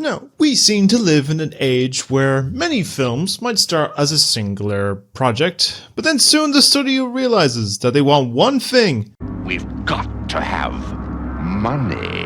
Now, we seem to live in an age where many films might start as a singular project, but then soon the studio realizes that they want one thing. We've got to have money.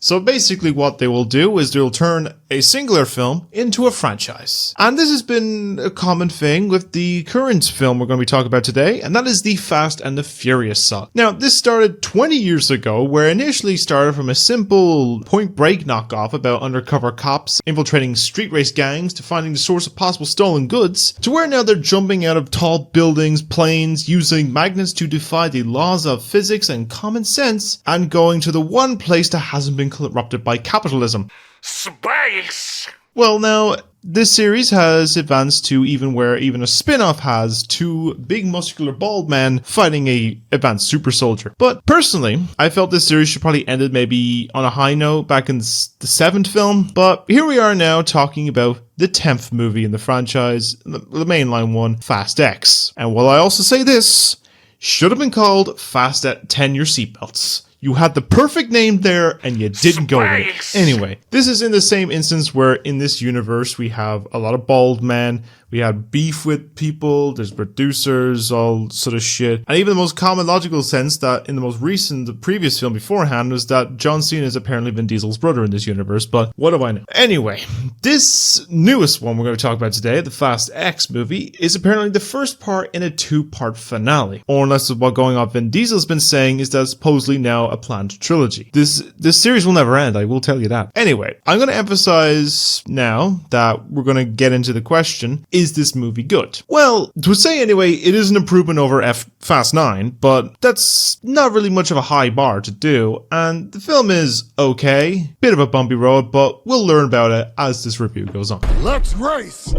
So basically what they will do is they'll turn a singular film into a franchise. And this has been a common thing with the current film we're going to be talking about today, and that is the Fast and the Furious saga. Now, this started 20 years ago, where it initially started from a simple Point Break knockoff about undercover cops infiltrating street race gangs to finding the source of possible stolen goods, to where now they're jumping out of tall buildings, planes, using magnets to defy the laws of physics and common sense, and going to the one place that hasn't been corrupted by capitalism. Space! Well, now, this series has advanced to even where even a spin-off has two big muscular bald men fighting a advanced super soldier. But personally, I felt this series should probably ended maybe on a high note back in the 7th film, but here we are now talking about the 10th movie in the franchise, the mainline one, Fast X. And while I also say this, should have been called Fast at 10 Your Seatbelts. You had the perfect name there, and you didn't go with it. Anyway, this is in the same instance where in this universe we have a lot of bald men, we had beef with people, there's producers, all sort of shit. And even the most common logical sense that in the most recent, the previous film beforehand, was that John Cena is apparently Vin Diesel's brother in this universe, but what do I know? Anyway, this newest one we're going to talk about today, the Fast X movie, is apparently the first part in a 2-part finale. Or unless what going on Vin Diesel's been saying is that it's supposedly now a planned trilogy. This series will never end, I will tell you that. Anyway, I'm going to emphasize now that we're going to get into the question, is this movie good? Well, to say anyway, it is an improvement over Fast 9, but that's not really much of a high bar to do, and the film is okay, bit of a bumpy road, but we'll learn about it as this review goes on. Let's race!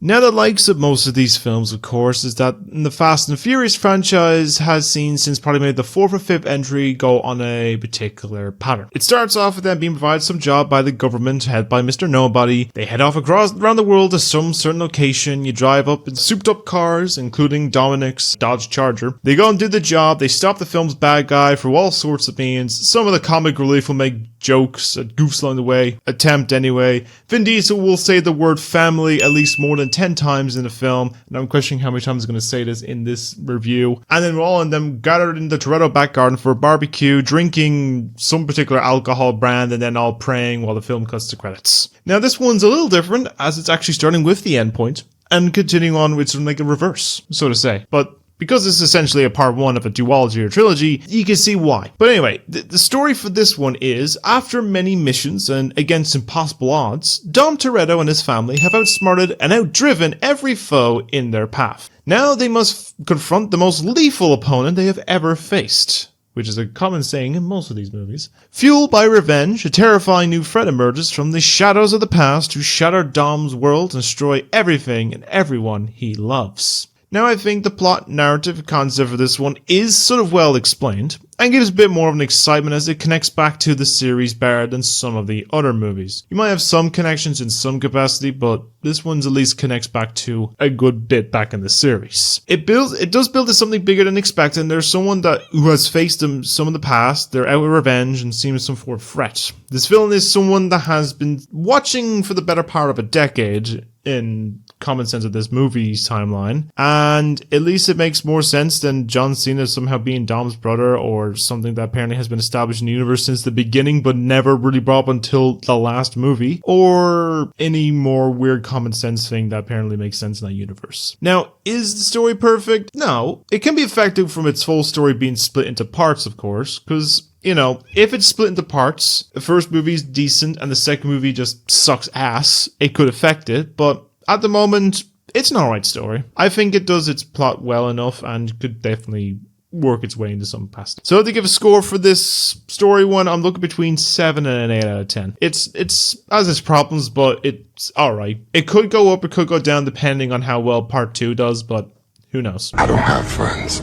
Now, the likes of most of these films, of course, is that the Fast and Furious franchise has seen since probably maybe the 4th or 5th entry go on a particular pattern. It starts off with them being provided some job by the government, head by Mr. Nobody. They head off around the world to some certain location. You drive up in souped up cars, including Dominic's Dodge Charger. They go and do the job. They stop the film's bad guy for all sorts of means. Some of the comic relief will make jokes, goofs along the way, attempt anyway. Vin Diesel will say the word family at least more than 10 times in the film, and I'm questioning how many times I'm going to say this in this review. And then we're all in them gathered in the Toretto back garden for a barbecue, drinking some particular alcohol brand, and then all praying while the film cuts to credits. Now, this one's a little different, as it's actually starting with the end point and continuing on with something like a reverse, so to say. But because this is essentially a part 1 of a duology or trilogy, you can see why. But anyway, the story for this one is, after many missions and against impossible odds, Dom Toretto and his family have outsmarted and outdriven every foe in their path. Now they must confront the most lethal opponent they have ever faced, which is a common saying in most of these movies. Fueled by revenge, a terrifying new threat emerges from the shadows of the past to shatter Dom's world and destroy everything and everyone he loves. Now, I think the plot, narrative, concept for this one is sort of well explained, and gives a bit more of an excitement as it connects back to the series better than some of the other movies. You might have some connections in some capacity, but this one's at least connects back to a good bit back in the series. It does build to something bigger than expected, and there's someone who has faced them some in the past, they're out with revenge and seems some sort of threat. This villain is someone that has been watching for the better part of a decade, in common sense of this movie's timeline, and at least it makes more sense than John Cena somehow being Dom's brother, or something that apparently has been established in the universe since the beginning but never really brought up until the last movie, or any more weird common sense thing that apparently makes sense in that universe. Now, is the story perfect? No. It can be effective from its full story being split into parts, of course, because you know, if it's split into parts, the first movie's decent and the second movie just sucks ass, it could affect it, but at the moment, it's an alright story. I think it does its plot well enough and could definitely work its way into some past. So to give a score for this story one, I'm looking between 7 and an 8 out of 10. It's has its problems, but it's alright. It could go up, it could go down depending on how well part 2 does, but who knows. I don't have friends.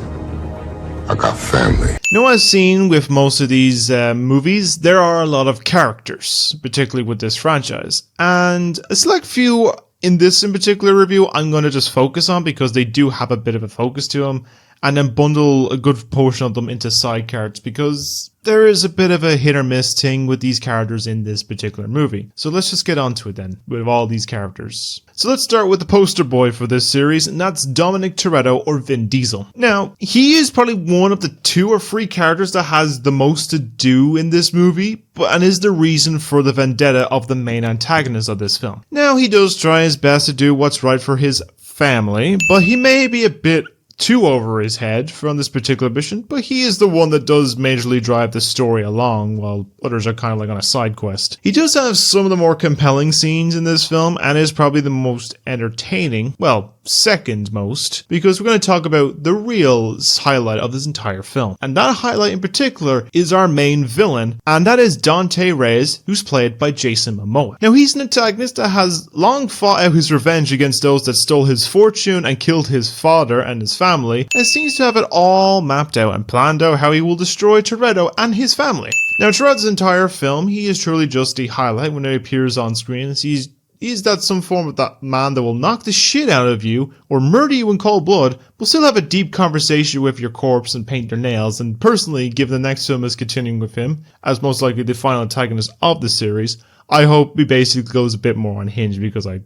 I got family. Now, as seen with most of these movies, there are a lot of characters, particularly with this franchise. And a select few in this in particular review, I'm going to just focus on because they do have a bit of a focus to them. and then bundle a good portion of them into side characters, because there is a bit of a hit or miss thing with these characters in this particular movie. So let's just get on to it then, with all these characters. So let's start with the poster boy for this series, and that's Dominic Toretto, or Vin Diesel. Now, he is probably one of the 2 or 3 characters that has the most to do in this movie, and is the reason for the vendetta of the main antagonist of this film. Now, he does try his best to do what's right for his family, but he may be a bit too over his head from this particular mission, but he is the one that does majorly drive the story along, while others are kind of like on a side quest. He does have some of the more compelling scenes in this film, and is probably the most entertaining, well, second most, because we're going to talk about the real highlight of this entire film. And that highlight in particular is our main villain, and that is Dante Reyes, who's played by Jason Momoa. Now, he's an antagonist that has long fought out his revenge against those that stole his fortune and killed his father and his family, and seems to have it all mapped out and planned out how he will destroy Toretto and his family. Now, throughout this entire film, he is truly just a highlight when he appears on screen, as he's that some form of that man that will knock the shit out of you or murder you in cold blood, but still have a deep conversation with your corpse and paint your nails. And personally, given the next film is continuing with him, as most likely the final antagonist of the series, I hope he basically goes a bit more unhinged, because I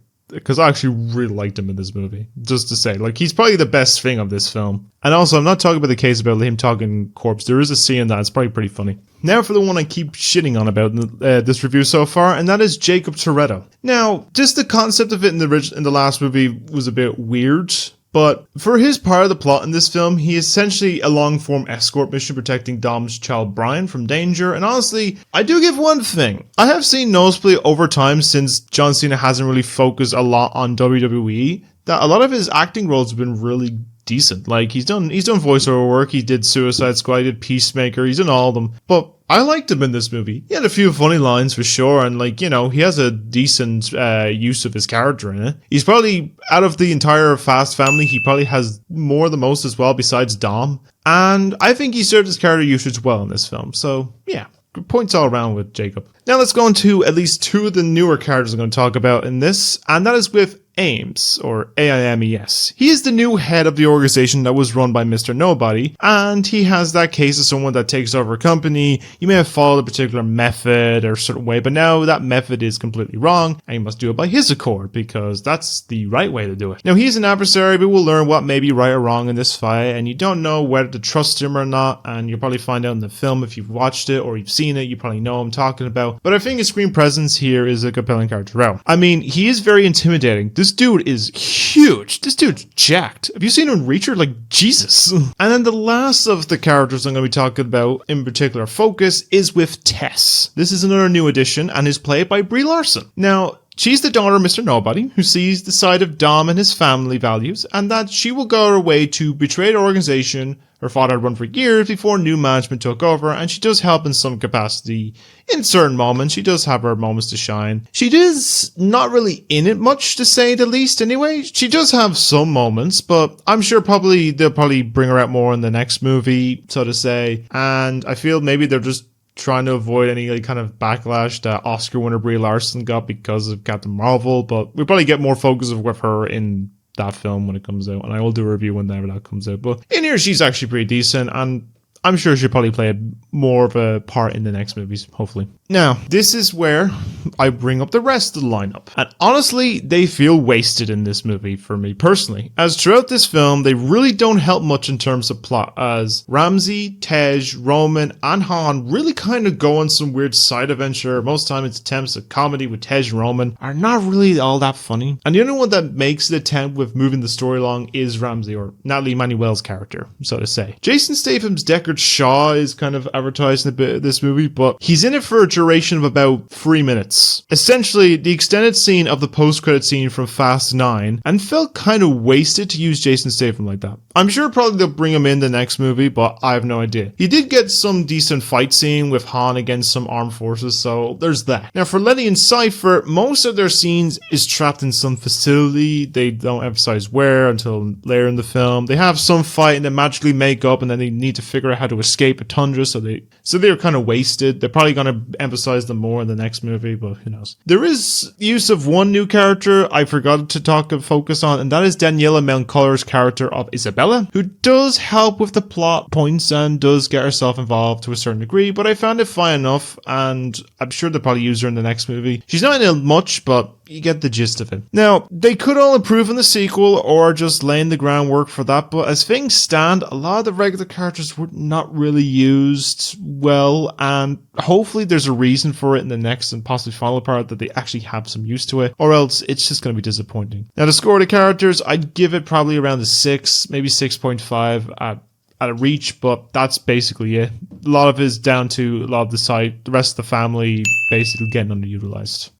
actually really liked him in this movie. Just to say, like, he's probably the best thing of this film. And also, I'm not talking about the case about him talking corpse. There is a scene that's probably pretty funny. Now for the one I keep shitting on about in this review so far, and that is Jacob Toretto. Now, just the concept of it in the last movie was a bit weird, but for his part of the plot in this film, he is essentially a long-form escort mission protecting Dom's child Brian from danger. And honestly, I do give one thing. I have seen noticeably over time, since John Cena hasn't really focused a lot on WWE, that a lot of his acting roles have been really decent. Like, he's done voiceover work, he did Suicide Squad, he did Peacemaker, he's done all of them. But I liked him in this movie. He had a few funny lines for sure, and like, you know, he has a decent use of his character in it. He's probably, out of the entire Fast family, he probably has the most as well, besides Dom. And I think he served his character usage well in this film. So, yeah. Good points all around with Jacob. Now let's go into at least 2 of the newer characters I'm going to talk about in this, and that is with Ames, or AIMES. He is the new head of the organization that was run by Mr. Nobody, and he has that case of someone that takes over a company. You may have followed a particular method or certain way, but now that method is completely wrong, and you must do it by his accord, because that's the right way to do it. Now, he's an adversary, but we'll learn what may be right or wrong in this fight, and you don't know whether to trust him or not, and you'll probably find out in the film if you've watched it or you've seen it. You probably know what I'm talking about, but I think his screen presence here is a compelling character throughout. I mean, he is very intimidating. This dude is huge. This dude's jacked. Have you seen him in Reacher? Like, Jesus. And then the last of the characters I'm going to be talking about in particular focus is with Tess. This is another new addition and is played by Brie Larson. Now, she's the daughter of Mr. Nobody, who sees the side of Dom and his family values, and that she will go her way to betray the organization her father had run for years before new management took over, and she does help in some capacity in certain moments. She does have her moments to shine. She is not really in it much, to say the least anyway. She does have some moments, but I'm sure they'll probably bring her out more in the next movie, so to say, and I feel maybe they're just trying to avoid any like, kind of backlash that Oscar winner Brie Larson got because of Captain Marvel, but we'll probably get more focus with her in that film when it comes out, and I will do a review whenever that comes out. But in here, she's actually pretty decent, and I'm sure she'll probably play more of a part in the next movies, hopefully. Now, this is where I bring up the rest of the lineup. And honestly, they feel wasted in this movie for me personally, as throughout this film, they really don't help much in terms of plot, as Ramsey, Tej, Roman, and Han really kind of go on some weird side adventure. Most time it's attempts at comedy with Tej and Roman are not really all that funny. And the only one that makes the attempt with moving the story along is Ramsey, or Natalie Manuel's character, so to say. Jason Statham's Deckard Shaw is kind of advertised in a bit of this movie, but he's in it for a duration of about 3 minutes. Essentially, the extended scene of the post-credit scene from Fast 9, and felt kind of wasted to use Jason Statham like that. I'm sure probably they'll bring him in the next movie, but I have no idea. He did get some decent fight scene with Han against some armed forces, so there's that. Now for Letty and Cypher, most of their scenes is trapped in some facility. They don't emphasize where until later in the film. They have some fight and then magically make up, and then they need to figure out how to escape a tundra, so they're kind of wasted. They're probably going to emphasize them more in the next movie, but who knows. There is use of one new character I forgot to focus on, and that is Daniela Melchior's character of Isabella, who does help with the plot points and does get herself involved to a certain degree, but I found it fine enough, and I'm sure they'll probably use her in the next movie. She's not in it much, but you get the gist of it. Now, they could all improve in the sequel or just laying the groundwork for that, but as things stand, a lot of the regular characters were not really used well, and hopefully there's a reason for it in the next and possibly final part that they actually have some use to it, or else it's just going to be disappointing. Now, the score of the characters, I'd give it probably around a 6, maybe 6.5 at a reach, but that's basically it. A lot of it is down to a lot of the rest of the family basically getting underutilized.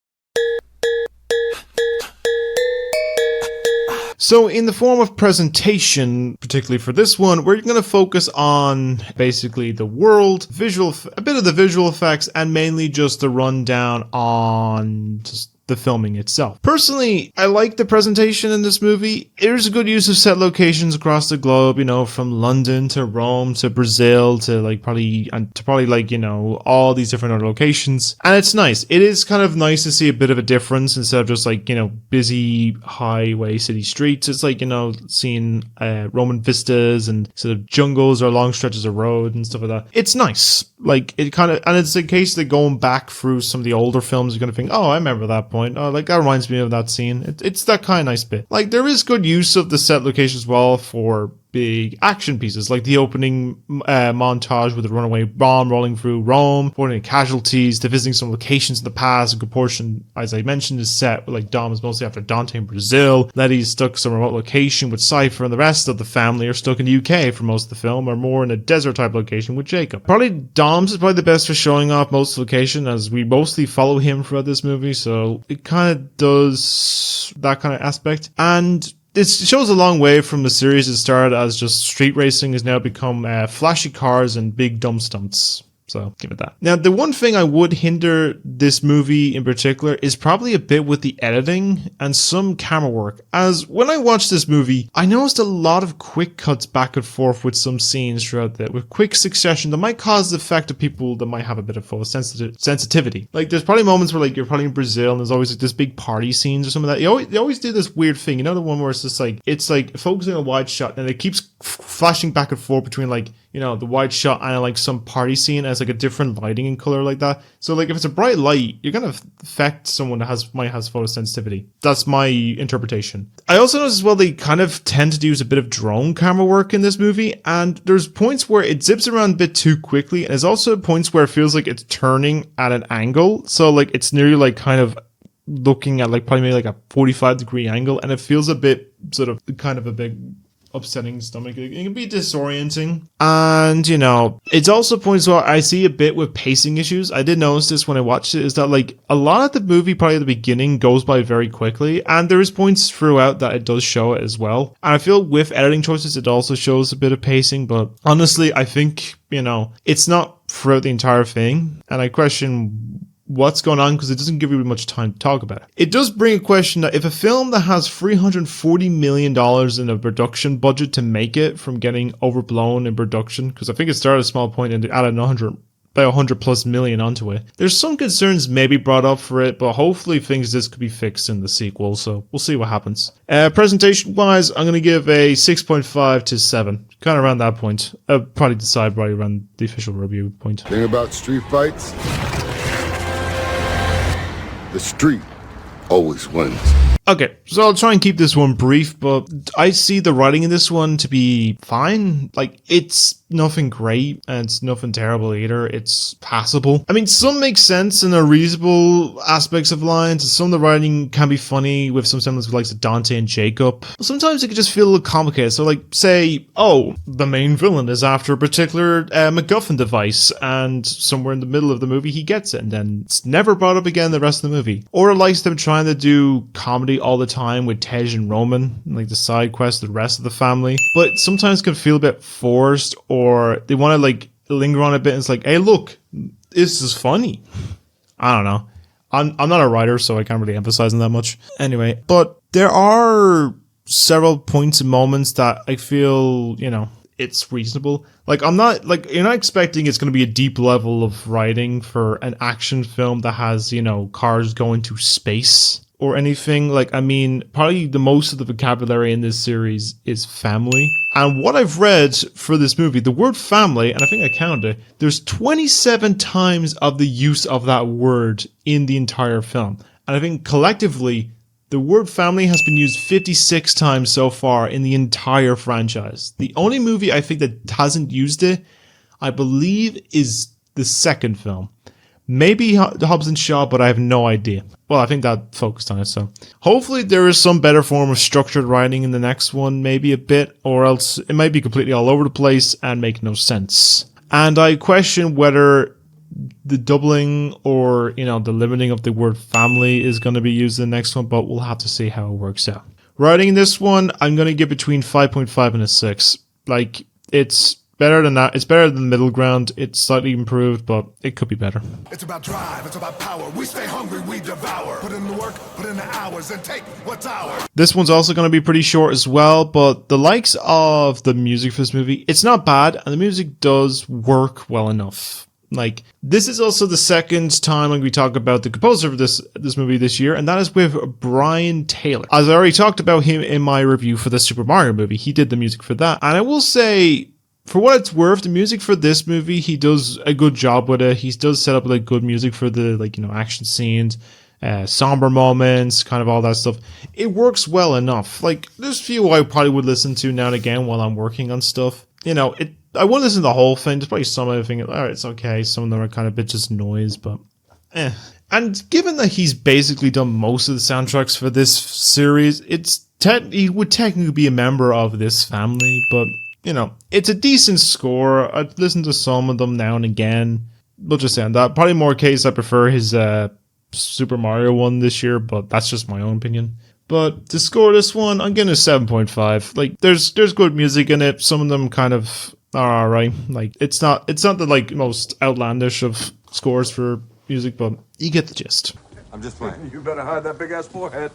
So in the form of presentation, particularly for this one, we're going to focus on basically the world, a bit of the visual effects, and mainly just the rundown on just the filming itself. Personally, I like the presentation in this movie. There's a good use of set locations across the globe, from London to Rome to Brazil to probably all these different other locations. And it's nice. It is kind of nice to see a bit of a difference instead of just busy highway city streets. It's seeing Roman vistas and sort of jungles or long stretches of road and stuff like that. It's nice. And it's a case that going back through some of the older films, you're going to think, oh, I remember that point. Oh, that reminds me of that scene. It's that kind of nice bit. There is good use of the set location as well for big action pieces, like the opening montage with the runaway bomb rolling through Rome, avoiding casualties, to visiting some locations in the past. A good portion, as I mentioned, is set with Dom is mostly after Dante in Brazil. Letty's stuck some remote location with Cypher, and the rest of the family are stuck in the UK for most of the film, or more in a desert type location with Jacob. Probably Dom's is probably the best for showing off most of the location, as we mostly follow him throughout this movie, so it kind of does that kind of aspect. And it shows a long way from the series that started as just street racing has now become flashy cars and big dumb stunts. So give it that. Now, the one thing I would hinder this movie in particular is probably a bit with the editing and some camera work. As when I watched this movie, I noticed a lot of quick cuts back and forth with some scenes throughout that, with quick succession that might cause the effect of people that might have a bit of sensitivity. There's probably moments where you're probably in Brazil and there's always this big party scenes or something like that. They always do this weird thing. The one where it's just it's focusing on a wide shot and it keeps flashing back and forth between the wide shot and some party scene as a different lighting and color like that. So if it's a bright light, you're gonna affect someone that might have photosensitivity. That's my interpretation. I also noticed as well they kind of tend to use a bit of drone camera work in this movie, and there's points where it zips around a bit too quickly, and there's also points where it feels like it's turning at an angle. So it's nearly kind of looking at probably maybe a 45-degree angle, and it feels a bit sort of kind of a big upsetting stomach. It can be disorienting. And, it's also points where I see a bit with pacing issues. I did notice this when I watched it, is that a lot of the movie probably at the beginning goes by very quickly, and there is points throughout that it does show it as well. And I feel with editing choices, it also shows a bit of pacing, but honestly, I think, it's not throughout the entire thing, and I question what's going on because it doesn't give you much time to talk about it. It does bring a question that if a film that has $340 million in a production budget to make it from getting overblown in production, because I think it started at a small point and they added about 100 plus million onto it. There's some concerns maybe brought up for it, but hopefully this could be fixed in the sequel, so we'll see what happens. Presentation wise, I'm going to give a 6.5 to 7. Kind of around that point. I'll probably decide right around the official review point. Thing about street fights, the street always wins. Okay, so I'll try and keep this one brief, but I see the writing in this one to be fine. It's nothing great, and it's nothing terrible either. It's passable. I mean, some make sense and are reasonable aspects of lines, and some of the writing can be funny with some semblance of Dante and Jacob. But sometimes it can just feel a little complicated. So say, the main villain is after a particular MacGuffin device, and somewhere in the middle of the movie he gets it, and then it's never brought up again the rest of the movie. Or it likes them trying to do comedy all the time with Tej and Roman, the side quest, the rest of the family, but sometimes can feel a bit forced, or they want to linger on a bit and it's hey, look, this is funny. I don't know. I'm not a writer, so I can't really emphasize on that much. Anyway, but there are several points and moments that I feel, it's reasonable. Like, I'm not, like, you're not expecting it's going to be a deep level of writing for an action film that has, you know, cars going to space or anything. Like, I mean, probably the most of the vocabulary in this series is family. And what I've read for this movie, the word family, and I think I counted it, there's 27 times of the use of that word in the entire film. And I think collectively, the word family has been used 56 times so far in the entire franchise. The only movie I think that hasn't used it, I believe, is the second film. Maybe Hobbs and Shaw, but I have no idea. Well, I think that focused on it, so. Hopefully there is some better form of structured writing in the next one, maybe a bit, or else it might be completely all over the place and make no sense. And I question whether the doubling or, you know, the limiting of the word family is going to be used in the next one, but we'll have to see how it works out. Writing in this one, I'm going to give between 5.5 and a 6. Like, it's better than that. It's better than the middle ground. It's slightly improved, but it could be better. It's about drive, it's about power. We stay hungry, we devour. Put in the work, put in the hours, and take what's ours. This one's also going to be pretty short as well, but the likes of the music for this movie, it's not bad, and the music does work well enough. Like, this is also the second time when we talk about the composer of this movie this year, and that is with Brian Taylor. As I already talked about him in my review for the Super Mario movie, he did the music for that. And I will say, for what it's worth, the music for this movie, he does a good job with it. He does set up like good music for the, like, you know, action scenes, somber moments, kind of all that stuff. It works well enough. Like, there's a few I probably would listen to now and again while I'm working on stuff. You know, I wouldn't listen to the whole thing. There's probably some of the thing, alright, it's okay. Some of them are kind of a bit just noise, but And given that he's basically done most of the soundtracks for this series, he would technically be a member of this family, but, you know, it's a decent score. I've listened to some of them now and again. We'll just say on that. Probably more case I prefer his Super Mario one this year, but that's just my own opinion. But to score this one, I'm giving it a 7.5. Like, there's good music in it. Some of them kind of are alright. Like, it's not the, like, most outlandish of scores for music, but you get the gist. I'm just playing. You better hide that big ass forehead.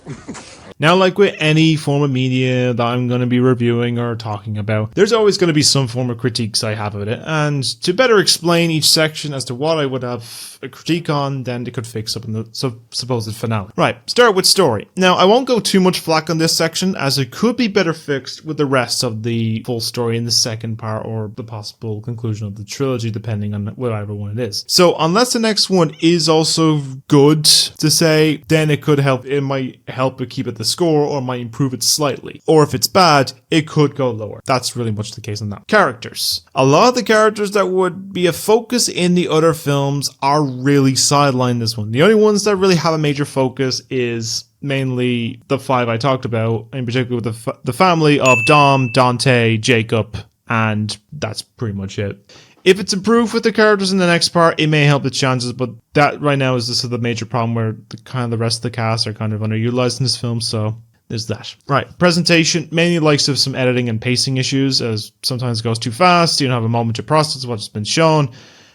Now, like with any form of media that I'm going to be reviewing or talking about, there's always going to be some form of critiques I have of it. And to better explain each section as to what I would have a critique on, then they could fix up in the supposed finale. Right, start with story. Now, I won't go too much flack on this section, as it could be better fixed with the rest of the full story in the second part or the possible conclusion of the trilogy, depending on whatever one it is. So, unless the next one is also good to say, then it could help. It might help it keep it the score, or might improve it slightly. Or if it's bad, it could go lower. That's really much the case on that. Characters. A lot of the characters that would be a focus in the other films are really sidelined in this one. The only ones that really have a major focus is mainly the 5 I talked about, in particular with the family of Dom, Dante, Jacob, and that's pretty much it. If it's improved with the characters in the next part, it may help the chances, but that right now is the major problem where the rest of the cast are kind of underutilized in this film, so there's that. Right, presentation, mainly likes of some editing and pacing issues, as sometimes it goes too fast, you don't have a moment to process what's been shown,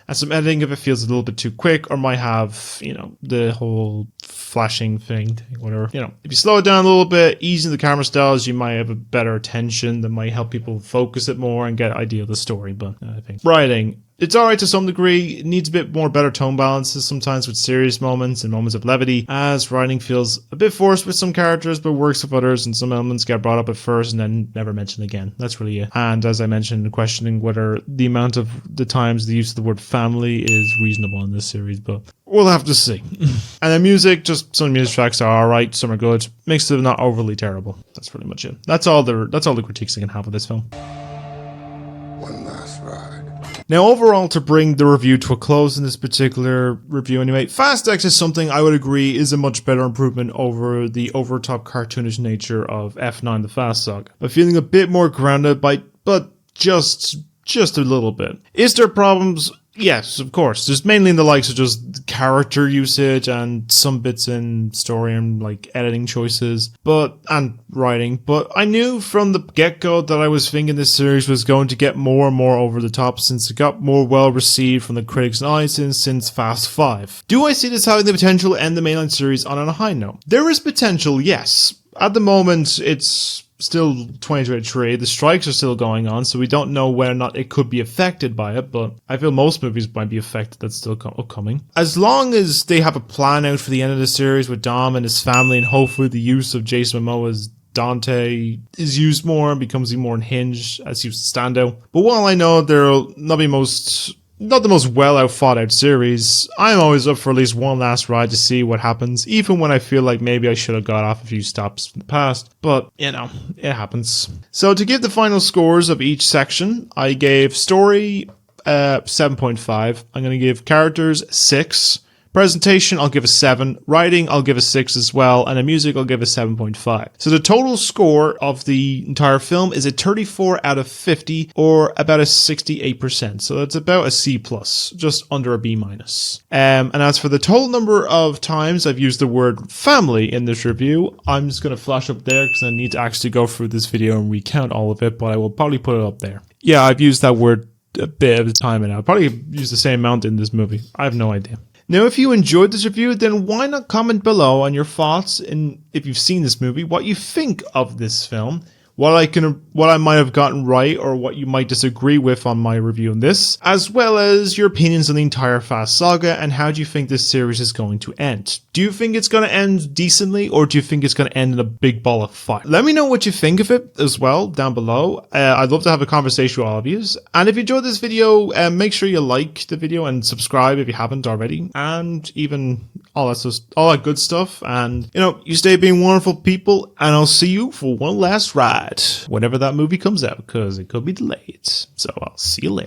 and some editing if it feels a little bit too quick, or might have, you know, the whole flashing thing, whatever. You know, if you slow it down a little bit, easing the camera styles, you might have a better attention that might help people focus it more and get an idea of the story. But I think writing, it's alright to some degree. It needs a bit more better tone balances sometimes with serious moments and moments of levity, as writing feels a bit forced with some characters but works with others, and some elements get brought up at first and then never mentioned again. That's really it. And as I mentioned, questioning whether the amount of the times the use of the word family is reasonable in this series, but we'll have to see. And the music, just some music tracks are alright, some are good. Makes it not overly terrible. That's pretty much it. That's all the critiques I can have of this film. One last ride. Now, overall, to bring the review to a close in this particular review anyway, Fast X is something I would agree is a much better improvement over the over-the-top cartoonish nature of F9 The Fast Saga, but feeling a bit more grounded but just a little bit. Is there problems? Yes, of course. There's mainly in the likes of just character usage and some bits in story and like editing choices, and writing. But I knew from the get-go that I was thinking this series was going to get more and more over the top, since it got more well received from the critics and audiences since Fast 5. Do I see this having the potential to end the mainline series on a high note? There is potential, yes. At the moment, it's still 2023. The strikes are still going on, so we don't know whether or not it could be affected by it, but I feel most movies might be affected. That's still upcoming. As long as they have a plan out for the end of the series with Dom and his family, and hopefully the use of Jason Momoa's Dante is used more and becomes even more unhinged as he used to stand out. But while I know they'll not be not the most well out thought out series, I'm always up for at least one last ride to see what happens, even when I feel like maybe I should have got off a few stops in the past. But, you know, it happens. So to give the final scores of each section, I gave story 7.5. I'm going to give characters 6. Presentation, I'll give a 7. Writing, I'll give a 6 as well. And the music, I'll give a 7.5. So the total score of the entire film is a 34 out of 50, or about a 68%. So that's about a C+, just under a B-. And as for the total number of times I've used the word family in this review, I'm just going to flash up there because I need to actually go through this video and recount all of it, but I will probably put it up there. Yeah, I've used that word a bit of the time, and I'll probably use the same amount in this movie. I have no idea. Now, if you enjoyed this review, then why not comment below on your thoughts, and if you've seen this movie, what you think of this film, what I might have gotten right, or what you might disagree with on my review on this, as well as your opinions on the entire Fast saga, and how do you think this series is going to end. Do you think it's going to end decently, or do you think it's going to end in a big ball of fire? Let me know what you think of it as well down below. I'd love to have a conversation with all of you. And if you enjoyed this video, make sure you like the video and subscribe if you haven't already, and even all that good stuff. And, you know, you stay being wonderful people, and I'll see you for one last ride whenever that movie comes out, because it could be delayed. So I'll see you later.